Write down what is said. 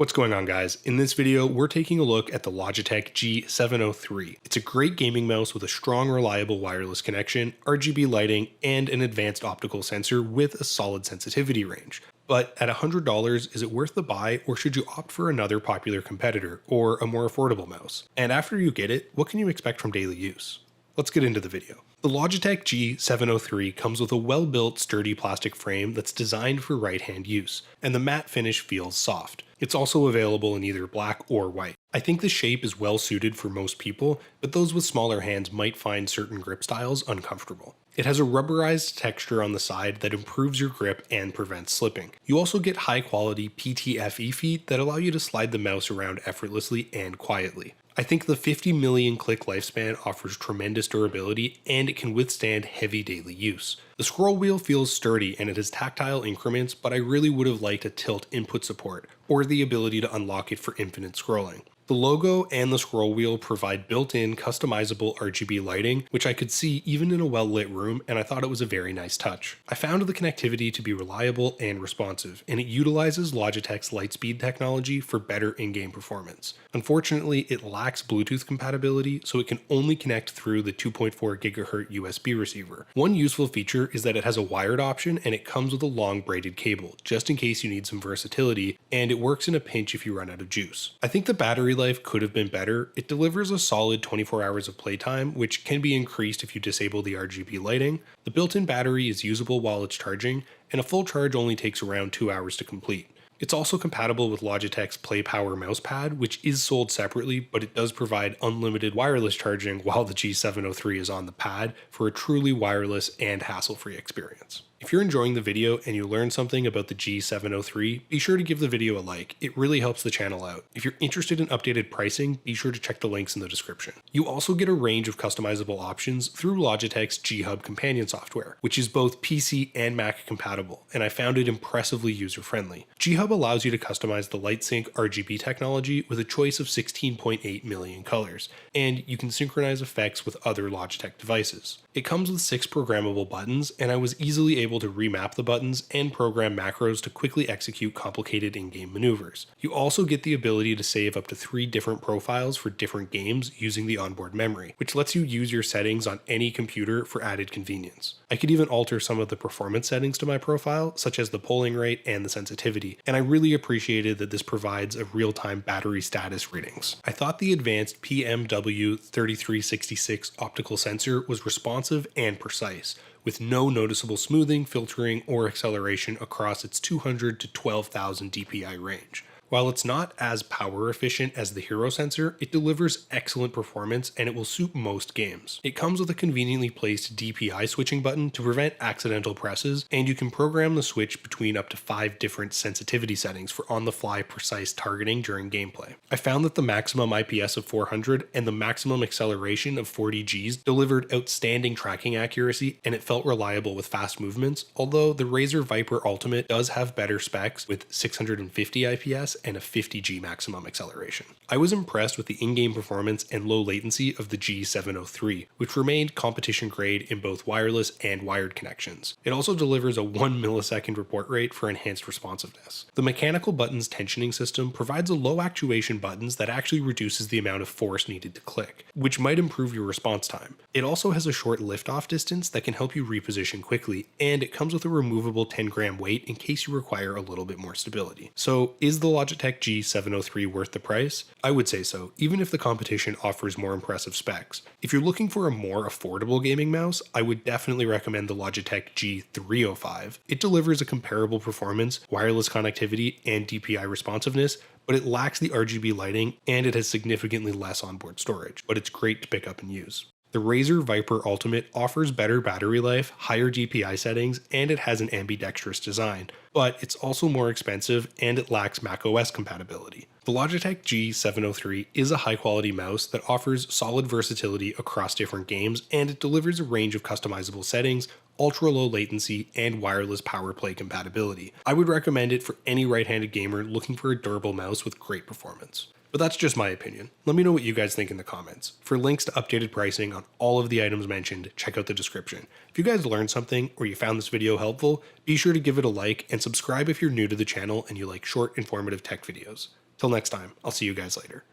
What's going on, guys? In this video, we're taking a look at the Logitech G703. It's a great gaming mouse with a strong, reliable wireless connection, RGB lighting, and an advanced optical sensor with a solid sensitivity range. But at $100, is it worth the buy, or should you opt for another popular competitor or a more affordable mouse? And after you get it, what can you expect from daily use? Let's get into the video. The Logitech G703 comes with a well-built, sturdy plastic frame that's designed for right-hand use, and the matte finish feels soft. It's also available in either black or white. I think the shape is well suited for most people, but those with smaller hands might find certain grip styles uncomfortable. It has a rubberized texture on the side that improves your grip and prevents slipping. You also get high-quality PTFE feet that allow you to slide the mouse around effortlessly and quietly. I think the 50 million click lifespan offers tremendous durability, and it can withstand heavy daily use. The scroll wheel feels sturdy and it has tactile increments, but I really would have liked a tilt input support, or the ability to unlock it for infinite scrolling. The logo and the scroll wheel provide built-in customizable RGB lighting, which I could see even in a well-lit room, and I thought it was a very nice touch. I found the connectivity to be reliable and responsive, and it utilizes Logitech's Lightspeed technology for better in-game performance. Unfortunately, it lacks Bluetooth compatibility, so it can only connect through the 2.4 GHz USB receiver. One useful feature is that it has a wired option, and it comes with a long braided cable, just in case you need some versatility, and it works in a pinch if you run out of juice. I think the battery life could have been better. It delivers a solid 24 hours of playtime, which can be increased if you disable the RGB lighting. The built-in battery is usable while it's charging, and a full charge only takes around 2 hours to complete. It's also compatible with Logitech's Play Power mousepad, which is sold separately, but it does provide unlimited wireless charging while the G703 is on the pad for a truly wireless and hassle-free experience. If you're enjoying the video and you learned something about the G703, be sure to give the video a like. It really helps the channel out. If you're interested in updated pricing, be sure to check the links in the description. You also get a range of customizable options through Logitech's G-Hub companion software, which is both PC and Mac compatible, and I found it impressively user-friendly. G-Hub allows you to customize the LightSync RGB technology with a choice of 16.8 million colors, and you can synchronize effects with other Logitech devices. It comes with 6 programmable buttons, and I was easily able to remap the buttons and program macros to quickly execute complicated in-game maneuvers. You also get the ability to save up to 3 different profiles for different games using the onboard memory, which lets you use your settings on any computer for added convenience. I could even alter some of the performance settings to my profile, such as the polling rate and the sensitivity, and I really appreciated that this provides a real-time battery status readings. I thought the advanced PMW3366 optical sensor was responsive and precise, with no noticeable smoothing, filtering, or acceleration across its 200 to 12,000 dpi range. While it's not as power efficient as the Hero sensor, it delivers excellent performance and it will suit most games. It comes with a conveniently placed DPI switching button to prevent accidental presses, and you can program the switch between up to 5 different sensitivity settings for on-the-fly precise targeting during gameplay. I found that the maximum IPS of 400 and the maximum acceleration of 40 Gs delivered outstanding tracking accuracy, and it felt reliable with fast movements, although the Razer Viper Ultimate does have better specs with 650 IPS and a 50G maximum acceleration. I was impressed with the in-game performance and low latency of the G703, which remained competition grade in both wireless and wired connections. It also delivers a 1 millisecond report rate for enhanced responsiveness. The mechanical buttons tensioning system provides a low actuation buttons that actually reduces the amount of force needed to click, which might improve your response time. It also has a short lift-off distance that can help you reposition quickly, and it comes with a removable 10-gram weight in case you require a little bit more stability. So is the Logitech G703 worth the price? I would say so, even if the competition offers more impressive specs. If you're looking for a more affordable gaming mouse, I would definitely recommend the Logitech G305. It delivers a comparable performance, wireless connectivity, and DPI responsiveness, but it lacks the RGB lighting and it has significantly less onboard storage, but it's great to pick up and use. The Razer Viper Ultimate offers better battery life, higher DPI settings, and it has an ambidextrous design, but it's also more expensive and it lacks macOS compatibility. The Logitech G703 is a high-quality mouse that offers solid versatility across different games, and it delivers a range of customizable settings, ultra-low latency, and wireless power play compatibility. I would recommend it for any right-handed gamer looking for a durable mouse with great performance. But that's just my opinion. Let me know what you guys think in the comments. For links to updated pricing on all of the items mentioned, check out the description. If you guys learned something or you found this video helpful, be sure to give it a like and subscribe if you're new to the channel and you like short, informative tech videos. Till next time, I'll see you guys later.